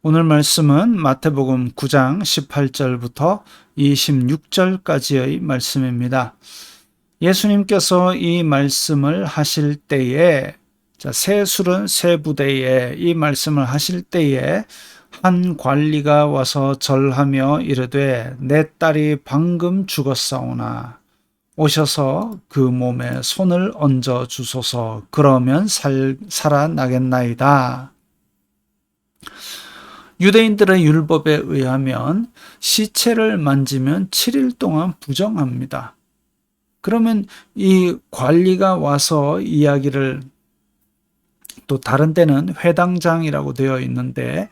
오늘 말씀은 마태복음 9장 18절부터 26절까지의 말씀입니다. 예수님께서 이 말씀을 하실 때에, 새 술은 새 부대에 이 말씀을 하실 때에 한 관리가 와서 절하며 이르되 내 딸이 방금 죽었사오나 오셔서 그 몸에 손을 얹어 주소서. 그러면 살아나겠나이다. 유대인들의 율법에 의하면 시체를 만지면 7일 동안 부정합니다. 그러면 이 관리가 와서 이야기를, 또 다른 데는 회당장이라고 되어 있는데,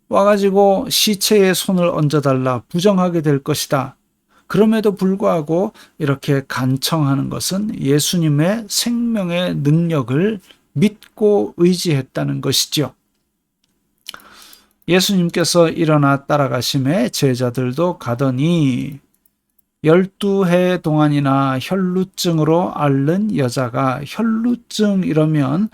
와가지고 시체에 손을 얹어달라, 부정하게 될 것이다. 그럼에도 불구하고 이렇게 간청하는 것은 예수님의 생명의 능력을 믿고 의지했다는 것이죠. 예수님께서 일어나 따라가심에 제자들도 가더니 12해 동안이나 혈루증으로 앓는 여자가, 혈루증 이러면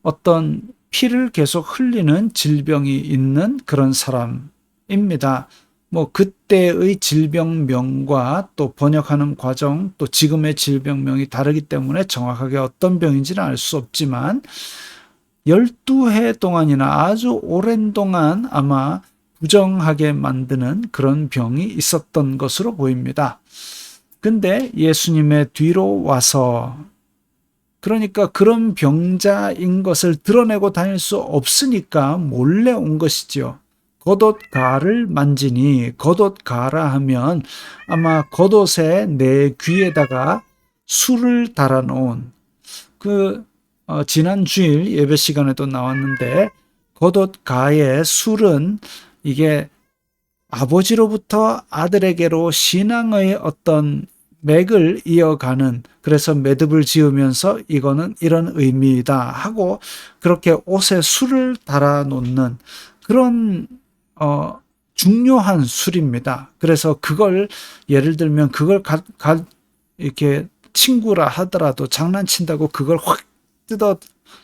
어떤 피를 계속 흘리는 질병이 있는 그런 사람입니다. 그때의 질병명과 또 번역하는 과정, 또 지금의 질병명이 다르기 때문에 정확하게 어떤 병인지는 알 수 없지만 12해 동안이나 아주 오랜 동안 아마 부정하게 만드는 그런 병이 있었던 것으로 보입니다. 근데 예수님의 뒤로 와서, 그러니까 그런 병자인 것을 드러내고 다닐 수 없으니까 몰래 온 것이죠. 겉옷 가를 만지니, 겉옷 가라 하면 아마 겉옷에 내 귀에다가 술을 달아놓은, 지난 주일 예배 시간에도 나왔는데, 겉옷 가의 술은 이게 아버지로부터 아들에게로 신앙의 어떤 맥을 이어가는, 그래서 매듭을 지으면서 이거는 이런 의미이다 하고 그렇게 옷에 술을 달아놓는 그런 중요한 술입니다. 그래서 그걸, 예를 들면 그걸 이렇게 친구라 하더라도 장난친다고 그걸 확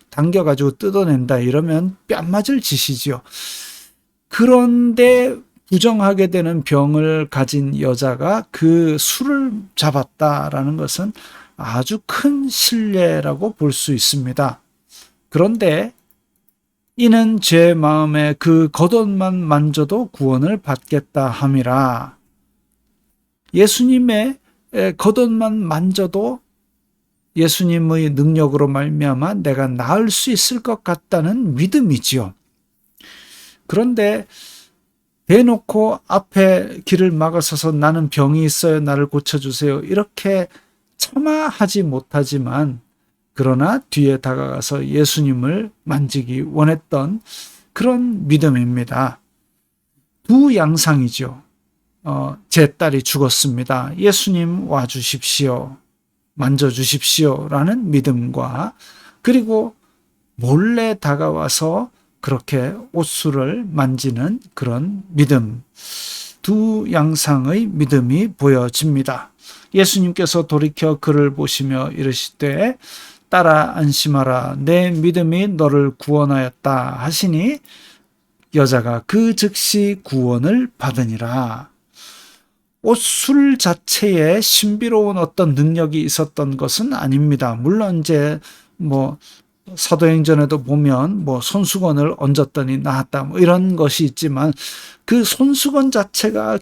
당겨가지고 뜯어낸다 이러면 뺨 맞을 짓이죠. 그런데 부정하게 되는 병을 가진 여자가 그 술을 잡았다라는 것은 아주 큰 신뢰라고 볼 수 있습니다. 그런데 이는 제 마음에 그 겉옷만 만져도 구원을 받겠다 함이라. 예수님의 겉옷만 만져도 예수님의 능력으로 말미암아 내가 나을 수 있을 것 같다는 믿음이지요. 그런데 대놓고 앞에 길을 막아서서 나는 병이 있어요, 나를 고쳐주세요, 이렇게 차마하지 못하지만, 그러나 뒤에 다가가서 예수님을 만지기 원했던 그런 믿음입니다. 두 양상이죠. 제 딸이 죽었습니다. 예수님 와주십시오. 만져주십시오. 라는 믿음과, 그리고 몰래 다가와서 그렇게 옷술을 만지는 그런 믿음, 두 양상의 믿음이 보여집니다. 예수님께서 돌이켜 그를 보시며 이르시되 딸아 안심하라, 내 믿음이 너를 구원하였다 하시니 여자가 그 즉시 구원을 받으니라. 옷술 자체에 신비로운 어떤 능력이 있었던 것은 아닙니다. 물론 이제 사도행전에도 보면 손수건을 얹었더니 나았다 이런 것이 있지만, 그 손수건 자체가,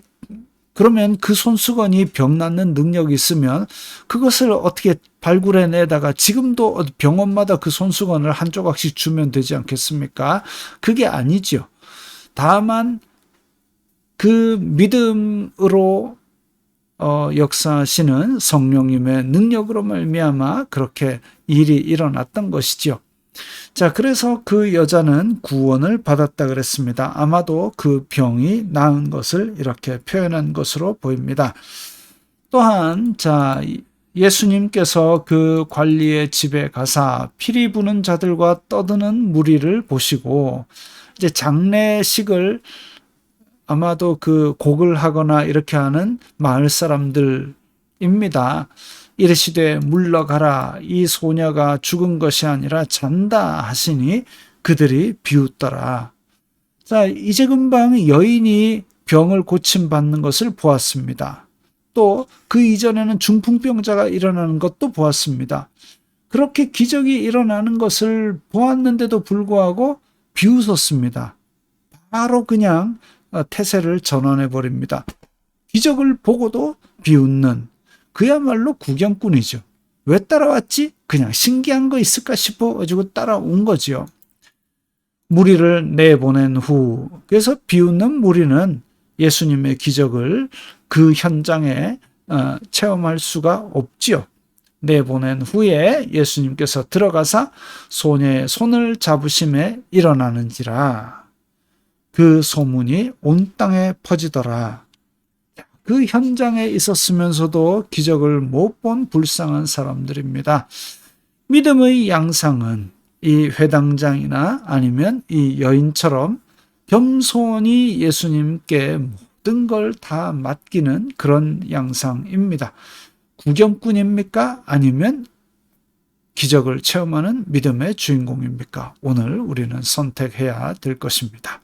그러면 그 손수건이 병 낫는 능력이 있으면 그것을 어떻게 발굴해내다가 지금도 병원마다 그 손수건을 한 조각씩 주면 되지 않겠습니까? 그게 아니죠. 다만 그 믿음으로 역사하시는 성령님의 능력으로 말미암아 그렇게 일이 일어났던 것이죠. 자, 그래서 그 여자는 구원을 받았다 그랬습니다. 아마도 그 병이 나은 것을 이렇게 표현한 것으로 보입니다. 또한 예수님께서 그 관리의 집에 가사 피리 부는 자들과 떠드는 무리를 보시고, 이제 장례식을 아마도 그 곡을 하거나 이렇게 하는 마을 사람들입니다. 이르시되 물러가라, 이 소녀가 죽은 것이 아니라 잔다 하시니 그들이 비웃더라. 자, 이제 금방 여인이 병을 고침받는 것을 보았습니다. 또 그 이전에는 중풍병자가 일어나는 것도 보았습니다. 그렇게 기적이 일어나는 것을 보았는데도 불구하고 비웃었습니다. 바로 그냥 태세를 전환해 버립니다. 기적을 보고도 비웃는 그야말로 구경꾼이죠. 왜 따라왔지? 그냥 신기한 거 있을까 싶어가지고 따라온 거지요. 무리를 내보낸 후, 그래서 비웃는 무리는 예수님의 기적을 그 현장에 체험할 수가 없지요. 내보낸 후에 예수님께서 들어가사 소녀의 손을 잡으심에 일어나는지라 그 소문이 온 땅에 퍼지더라. 그 현장에 있었으면서도 기적을 못 본 불쌍한 사람들입니다. 믿음의 양상은 이 회당장이나 아니면 이 여인처럼 겸손히 예수님께 모든 걸 다 맡기는 그런 양상입니다. 구경꾼입니까? 아니면 기적을 체험하는 믿음의 주인공입니까? 오늘 우리는 선택해야 될 것입니다.